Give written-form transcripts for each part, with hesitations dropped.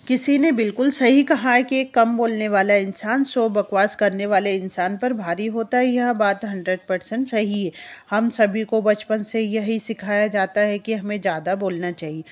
किसी ने बिल्कुल सही कहा है कि एक कम बोलने वाला इंसान 100 बकवास करने वाले इंसान पर भारी होता है। यह बात 100% सही है। हम सभी को बचपन से यही सिखाया जाता है कि हमें ज़्यादा बोलना चाहिए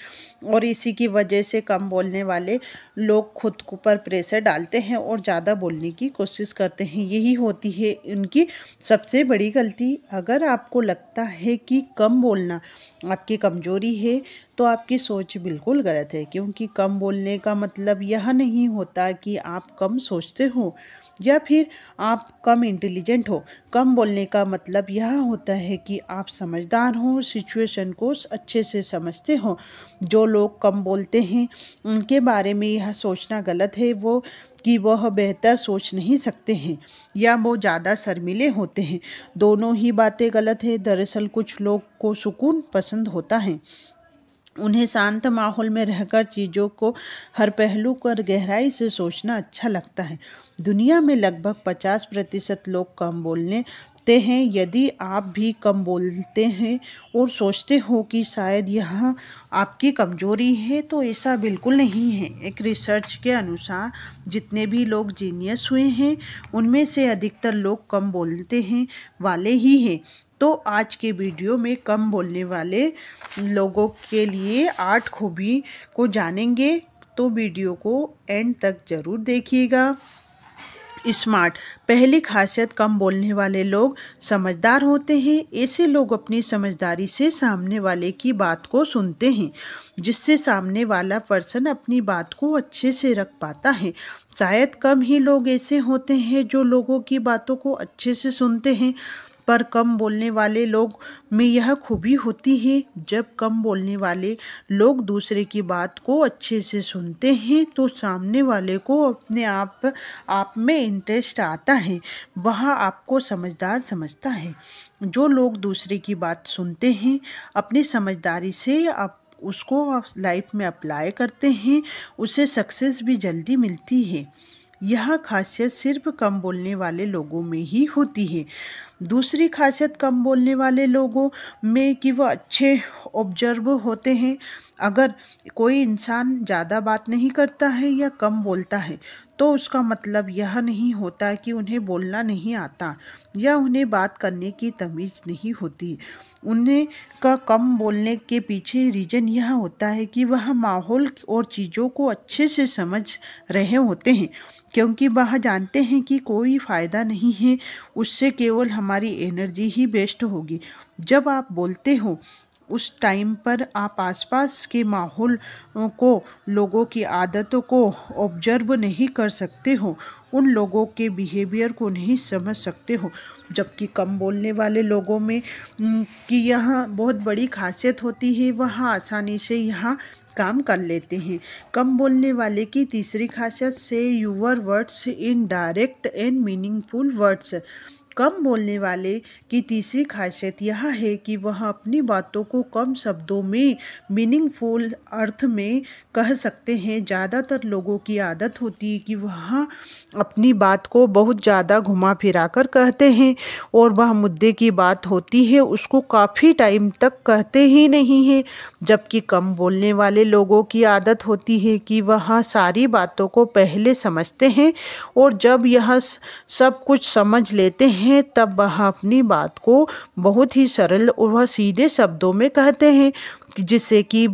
और इसी की वजह से कम बोलने वाले लोग खुद को पर प्रेशर डालते हैं और ज़्यादा बोलने की कोशिश करते हैं। यही होती है उनकी सबसे बड़ी गलती। अगर आपको लगता है कि कम बोलना आपकी कमज़ोरी है तो आपकी सोच बिल्कुल गलत है, क्योंकि कम बोलने का मतलब यह नहीं होता कि आप कम सोचते हो या फिर आप कम इंटेलिजेंट हो। कम बोलने का मतलब यह होता है कि आप समझदार हो, सिचुएशन को अच्छे से समझते हो। जो लोग कम बोलते हैं उनके बारे में यह सोचना गलत है कि वह बेहतर सोच नहीं सकते हैं या वो ज़्यादा शर्मीले होते हैं। दोनों ही बातें गलत है। दरअसल कुछ लोग को सुकून पसंद होता है। उन्हें शांत माहौल में रहकर चीज़ों को हर पहलू पर गहराई से सोचना अच्छा लगता है। दुनिया में लगभग 50% लोग कम बोलते हैं। यदि आप भी कम बोलते हैं और सोचते हो कि शायद यह आपकी कमजोरी है, तो ऐसा बिल्कुल नहीं है। एक रिसर्च के अनुसार जितने भी लोग जीनियस हुए हैं उनमें से अधिकतर लोग कम बोलते हैं वाले ही हैं। तो आज के वीडियो में कम बोलने वाले लोगों के लिए 8 खूबी को जानेंगे, तो वीडियो को एंड तक ज़रूर देखिएगा। स्मार्ट। पहली खासियत, कम बोलने वाले लोग समझदार होते हैं। ऐसे लोग अपनी समझदारी से सामने वाले की बात को सुनते हैं, जिससे सामने वाला पर्सन अपनी बात को अच्छे से रख पाता है। शायद कम ही लोग ऐसे होते हैं जो लोगों की बातों को अच्छे से सुनते हैं, पर कम बोलने वाले लोग में यह खूबी होती है। जब कम बोलने वाले लोग दूसरे की बात को अच्छे से सुनते हैं तो सामने वाले को अपने आप में इंटरेस्ट आता है, वह आपको समझदार समझता है। जो लोग दूसरे की बात सुनते हैं अपनी समझदारी से उसको लाइफ में अप्लाई करते हैं, उसे सक्सेस भी जल्दी मिलती है। यह खासियत सिर्फ कम बोलने वाले लोगों में ही होती है। दूसरी खासियत कम बोलने वाले लोगों में कि वह अच्छे ऑब्जर्व होते हैं। अगर कोई इंसान ज़्यादा बात नहीं करता है या कम बोलता है तो उसका मतलब यह नहीं होता कि उन्हें बोलना नहीं आता या उन्हें बात करने की तमीज़ नहीं होती। उन्हें का कम बोलने के पीछे रीज़न यह होता है कि वह माहौल और चीज़ों को अच्छे से समझ रहे होते हैं, क्योंकि वह जानते हैं कि कोई फ़ायदा नहीं है, उससे केवल हमारी एनर्जी ही वेस्ट होगी। जब आप बोलते हो उस टाइम पर आप आसपास के माहौल को, लोगों की आदतों को ऑब्जर्व नहीं कर सकते हो, उन लोगों के बिहेवियर को नहीं समझ सकते हो। जबकि कम बोलने वाले लोगों में कि यह बहुत बड़ी खासियत होती है, वह आसानी से यहाँ काम कर लेते हैं। कम बोलने वाले की तीसरी खासियत, say your words in direct and meaningful words. कम बोलने वाले की तीसरी खासियत यह है कि वह अपनी बातों को कम शब्दों में मीनिंगफुल अर्थ में कह सकते हैं। ज़्यादातर लोगों की आदत होती है कि वह अपनी बात को बहुत ज़्यादा घुमा फिरा कर कहते हैं और वह मुद्दे की बात होती है उसको काफ़ी टाइम तक कहते ही नहीं हैं। जबकि कम बोलने वाले लोगों की आदत होती है कि वह सारी बातों को पहले समझते हैं और जब यह सब कुछ समझ लेते हैं तब वह अपनी बात को बहुत ही सरल और वह सीधे शब्दों में कहते हैं, जिससे कि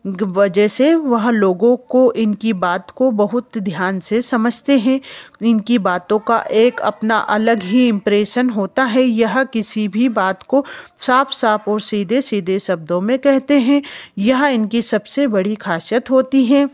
वजह से वह लोगों को इनकी बात को बहुत ध्यान से समझते हैं। इनकी बातों का एक अपना अलग ही इम्प्रेशन होता है। यह किसी भी बात को साफ साफ और सीधे सीधे शब्दों में कहते हैं। यह इनकी सबसे बड़ी खासियत होती है।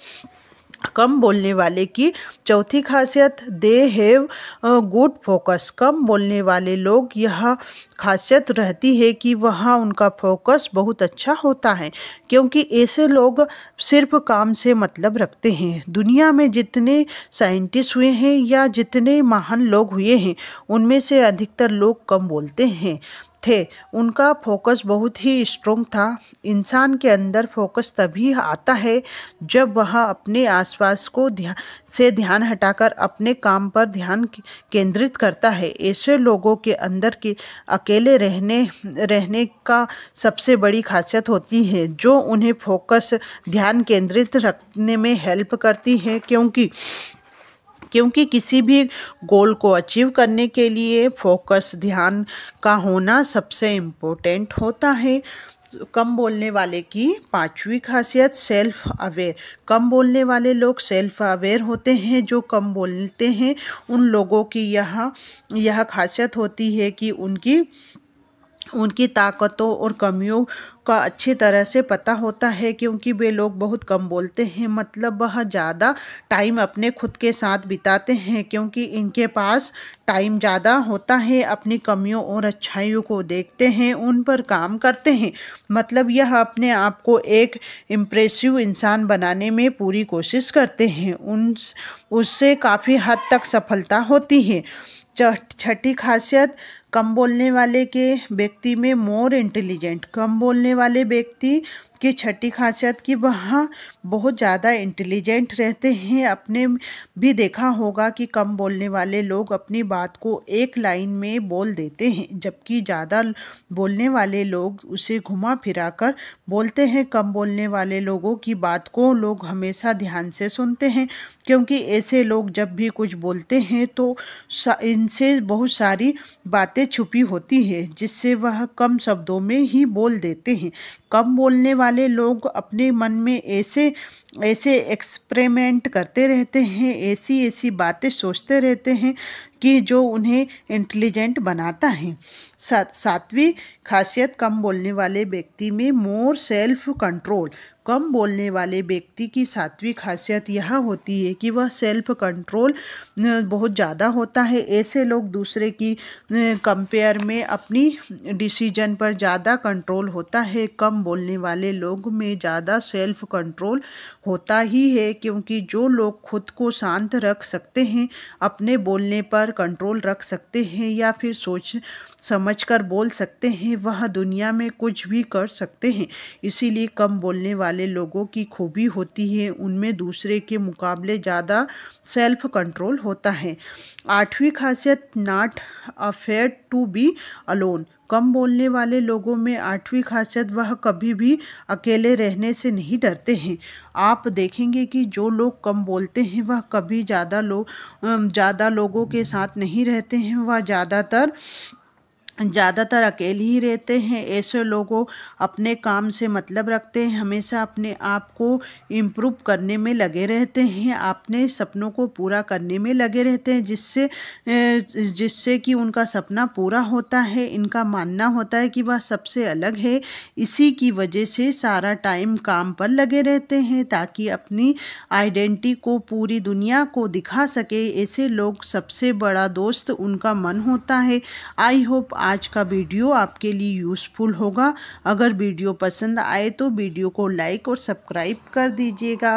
कम बोलने वाले की चौथी खासियत, दे हैव गुड फोकस। कम बोलने वाले लोग यह खासियत रहती है कि वह उनका फोकस बहुत अच्छा होता है, क्योंकि ऐसे लोग सिर्फ काम से मतलब रखते हैं। दुनिया में जितने साइंटिस्ट हुए हैं या जितने महान लोग हुए हैं उनमें से अधिकतर लोग कम बोलते हैं। थे। उनका फोकस बहुत ही स्ट्रॉन्ग था। इंसान के अंदर फोकस तभी आता है जब वह अपने आसपास को ध्यान हटाकर अपने काम पर ध्यान केंद्रित करता है। ऐसे लोगों के अंदर के अकेले रहने का सबसे बड़ी खासियत होती है जो उन्हें फोकस ध्यान केंद्रित रखने में हेल्प करती है, क्योंकि किसी भी गोल को अचीव करने के लिए फोकस ध्यान का होना सबसे इम्पोर्टेंट होता है। कम बोलने वाले की पांचवी खासियत सेल्फ अवेयर। कम बोलने वाले लोग सेल्फ अवेयर होते हैं। जो कम बोलते हैं उन लोगों की यह खासियत होती है कि उनकी ताकतों और कमियों का अच्छी तरह से पता होता है। क्योंकि वे लोग बहुत कम बोलते हैं, मतलब वह ज़्यादा टाइम अपने खुद के साथ बिताते हैं, क्योंकि इनके पास टाइम ज़्यादा होता है। अपनी कमियों और अच्छाइयों को देखते हैं, उन पर काम करते हैं, मतलब यह अपने आप को एक इम्प्रेसिव इंसान बनाने में पूरी कोशिश करते हैं। उससे काफ़ी हद तक सफलता होती है। छठी खासियत कम बोलने वाले के व्यक्ति में मोर इंटेलिजेंट। कम बोलने वाले व्यक्ति की छठी खासियत कि वह बहुत ज़्यादा इंटेलिजेंट रहते हैं। आपने भी देखा होगा कि कम बोलने वाले लोग अपनी बात को एक लाइन में बोल देते हैं, जबकि ज़्यादा बोलने वाले लोग उसे घुमा फिरा कर बोलते हैं। कम बोलने वाले लोगों की बात को लोग हमेशा ध्यान से सुनते हैं, क्योंकि ऐसे लोग जब भी कुछ बोलते हैं तो इनसे बहुत सारी बातें छुपी होती है, जिससे वह कम शब्दों में ही बोल देते हैं। कम बोलने वाले लोग अपने मन में ऐसे एक्सपेरिमेंट करते रहते हैं, ऐसी बातें सोचते रहते हैं कि जो उन्हें इंटेलिजेंट बनाता है। सातवीं खासियत कम बोलने वाले व्यक्ति में मोर सेल्फ कंट्रोल। कम बोलने वाले व्यक्ति की सातवीं खासियत यह होती है कि वह सेल्फ कंट्रोल बहुत ज़्यादा होता है। ऐसे लोग दूसरे की कंपेयर में अपनी डिसीजन पर ज़्यादा कंट्रोल होता है। कम बोलने वाले लोग में ज़्यादा सेल्फ कंट्रोल होता ही है, क्योंकि जो लोग खुद को शांत रख सकते हैं, अपने बोलने पर कंट्रोल रख सकते हैं या फिर सोच समझ कर बोल सकते हैं, वह दुनिया में कुछ भी कर सकते हैं। इसीलिए कम बोलने वाले लोगों की खूबी होती है उनमें दूसरे के मुकाबले ज़्यादा सेल्फ कंट्रोल होता है। आठवीं खासियत not afraid to be alone. कम बोलने वाले लोगों में आठवीं खासियत वह कभी भी अकेले रहने से नहीं डरते हैं। आप देखेंगे कि जो लोग कम बोलते हैं वह कभी ज़्यादा लोगों के साथ नहीं रहते हैं, वह ज़्यादातर अकेले ही रहते हैं। ऐसे लोगों अपने काम से मतलब रखते हैं, हमेशा अपने आप को इम्प्रूव करने में लगे रहते हैं, अपने सपनों को पूरा करने में लगे रहते हैं, जिससे कि उनका सपना पूरा होता है। इनका मानना होता है कि वह सबसे अलग है। इसी की वजह से सारा टाइम काम पर लगे रहते हैं ताकि अपनी आइडेंटिटी को पूरी दुनिया को दिखा सके। ऐसे लोग सबसे बड़ा दोस्त उनका मन होता है। आई होप आज का वीडियो आपके लिए यूज़फुल होगा। अगर वीडियो पसंद आए तो वीडियो को लाइक और सब्सक्राइब कर दीजिएगा।